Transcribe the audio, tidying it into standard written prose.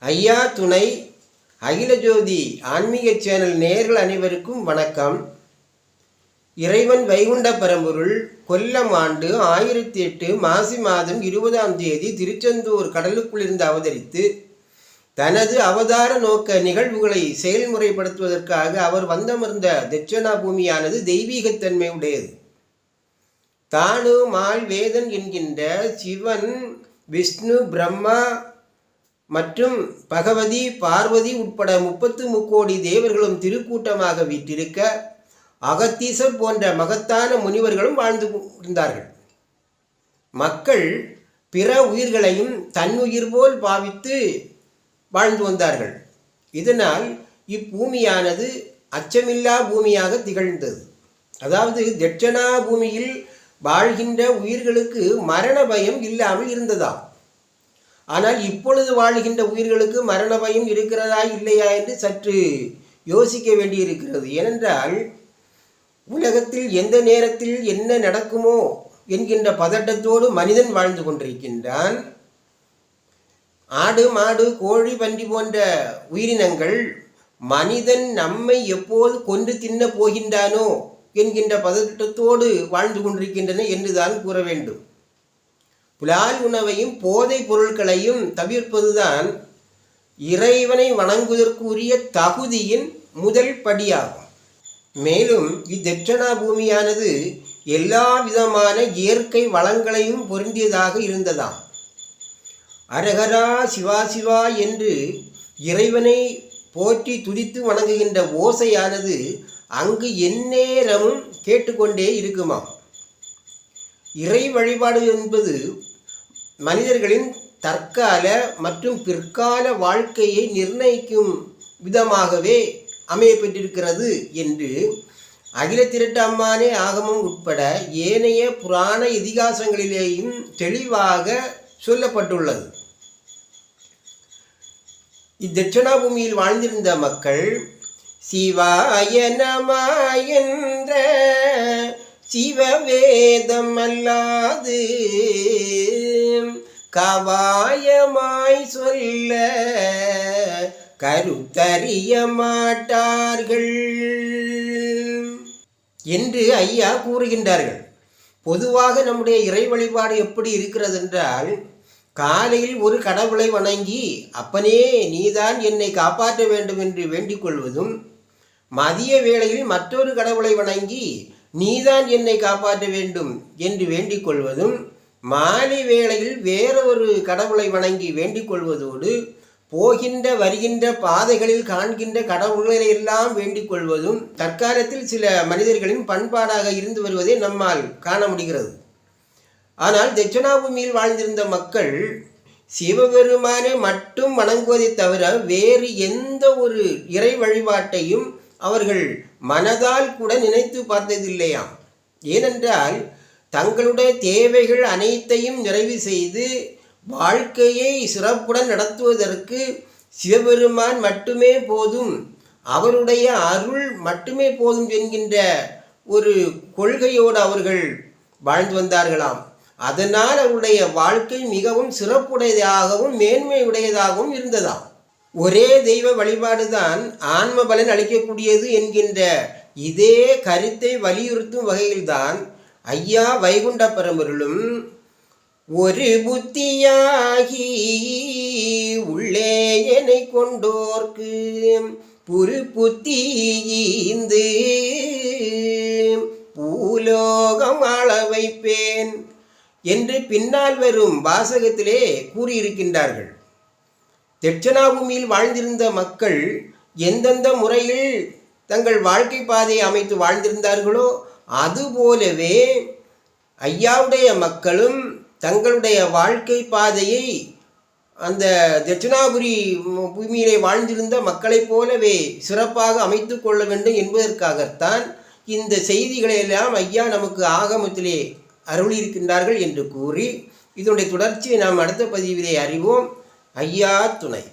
ஐயா துணை அகில ஜோதி ஆன்மீக சேனல் நேயர்கள் அனைவருக்கும் வணக்கம். இறைவன் வைகுண்ட பரம்பொருள் கொல்லம் ஆண்டு 1008 மாசி மாதம் 20ஆம் தேதி திருச்செந்தூர் கடலுக்குள்ளிருந்து அவதரித்து தனது அவதார நோக்க நிகழ்வுகளை செயல்முறைப்படுத்துவதற்காக அவர் வந்தமர்ந்த தட்சணா பூமியானது தெய்வீகத்தன்மை உடையது. தானு மால் வேதன் என்கின்ற சிவன், விஷ்ணு, பிரம்மா மற்றும் பகவதி, பார்வதி உட்பட 33 கோடி தேவர்களும் திருக்கூட்டமாக வீற்றிருக்க அகத்தீசர் போன்ற மகத்தான முனிவர்களும் வாழ்ந்து இருந்தார்கள். மக்கள் பிற உயிர்களையும் தன்னுயிர் போல் பாவித்து வாழ்ந்து வந்தார்கள். இதனால் இப்பூமியானது அச்சமில்லா பூமியாக திகழ்ந்தது. அதாவது தட்சணா பூமியில் வாழ்கின்ற உயிர்களுக்கு மரண பயம் இல்லாமல் இருந்ததாம். ஆனால் இப்பொழுது வாழ்கின்ற உயிர்களுக்கு மரண பயம் இருக்கிறதா இல்லையா என்று சற்று யோசிக்க வேண்டியிருக்கிறது. ஏனென்றால் உலகத்தில் எந்த நேரத்தில் என்ன நடக்குமோ என்கின்ற பதட்டத்தோடு மனிதன் வாழ்ந்து கொண்டிருக்கின்றான். ஆடு, மாடு, கோழி, பன்றி போன்ற உயிரினங்கள் மனிதன் நம்மை எப்போது கொன்று தின்ன போகின்றானோ என்கின்ற பதட்டத்தோடு வாழ்ந்து கொண்டிருக்கின்றன என்றுதான் கூற வேண்டும். புலால் உணவையும் போதை பொருட்களையும் தவிர்ப்பதுதான் இறைவனை வணங்குவதற்குரிய தகுதியின் முதல் படியாகும். மேலும் இத்தட்சணா பூமியானது எல்லா விதமான இயற்கை வளங்களையும் பொருந்தியதாக இருந்ததாம். அரகரா சிவா சிவா என்று இறைவனை போற்றி துதித்து வணங்குகின்ற ஓசையானது அங்கு எந்நேரமும் கேட்டுக்கொண்டே இருக்குமாம். இறை வழிபாடு என்பது மனிதர்களின் தற்கால மற்றும் பிற்கால வாழ்க்கையை நிர்ணயிக்கும் விதமாகவே அமையப்பட்டிருக்கிறது என்று அகில திரட்டம்மானே ஆகமம் உட்பட ஏனைய புராண இதிகாசங்களிலேயும் தெளிவாக சொல்லப்பட்டுள்ளது. இத்தட்சணா பூமியில் வாழ்ந்திருந்த மக்கள் சிவாய நம என்ற சிவவேதம் அல்லாது கவாயமாய் சொல்ல கருத்தறிய மாட்டார்கள் என்று ஐயா கூறுகின்றார்கள். பொதுவாக நம்முடைய இறை வழிபாடு எப்படி இருக்கிறது என்றால், காலையில் ஒரு கடவுளை வணங்கி அப்பனே நீதான் என்னை காப்பாற்ற வேண்டும் என்று வேண்டிக் கொள்வதும், மதிய வேளையில் மற்றொரு கடவுளை வணங்கி நீதான் என்னை காப்பாற்ற வேண்டும் என்று வேண்டிக் கொள்வதும், மாலை வேளையில் வேறொரு கடவுளை வணங்கி வேண்டிக் கொள்வதோடு போகின்ற வருகின்ற பாதைகளில் காண்கின்ற கடவுள்களை எல்லாம் வேண்டிக் கொள்வதும் தற்காலத்தில் சில மனிதர்களின் பண்பாடாக இருந்து வருவதை நம்மால் காண முடிகிறது. ஆனால் தட்சணா பூமியில் வாழ்ந்திருந்த மக்கள் சிவபெருமானை மட்டும் வணங்குவதை தவிர வேறு எந்த ஒரு இறை வழிபாட்டையும் அவர்கள் மனதால் கூட நினைத்து பார்த்ததில்லையாம். ஏனென்றால் தங்களுடைய தேவைகள் அனைத்தையும் நிறைவு செய்து வாழ்க்கையை சிறப்புடன் நடத்துவதற்கு சிவபெருமான் மட்டுமே போதும், அவருடைய அருள் மட்டுமே போதும் என்கின்ற ஒரு கொள்கையோடு அவர்கள் வாழ்ந்து வந்தார்களாம். அதனால் அவருடைய வாழ்க்கை மிகவும் சிறப்புடையதாகவும் மேன்மையுடையதாகவும் இருந்ததாம். ஒரே தெய்வ வழிபாடுதான் ஆன்ம பலன் அளிக்கக்கூடியது என்கின்ற இதே கருத்தை வலியுறுத்தும் வகையில்தான் ஐயா வைகுண்ட பரம்பொருளும் ஒரு புத்தியாகி உள்ளே என்னை கொண்டோர்க்கு புரு புத்தியீந்து பூலோகம் ஆள வைப்பேன் என்று பின்னால் வரும் வாசகத்திலே கூறியிருக்கின்றார்கள். தட்சணா பூமியில் வாழ்ந்திருந்த மக்கள் எந்தெந்த முறையில் தங்கள் வாழ்க்கை பாதையை அமைத்து வாழ்ந்திருந்தார்களோ அதுபோலவே ஐயாவுடைய மக்களும் தங்களுடைய வாழ்க்கை பாதையை அந்த தட்சிணாபுரி பூமியிலே வாழ்ந்திருந்த மக்களைப் போலவே சிறப்பாக அமைத்து கொள்ள வேண்டும் என்பதற்காகத்தான் இந்த செய்திகளை எல்லாம் ஐயா நமக்கு ஆகமத்திலே அருளியிருக்கின்றார்கள் என்று கூறி இதனுடைய தொடர்ச்சியை நாம் அடுத்த பதிவிலே அறிவோம். ஐயா துணை.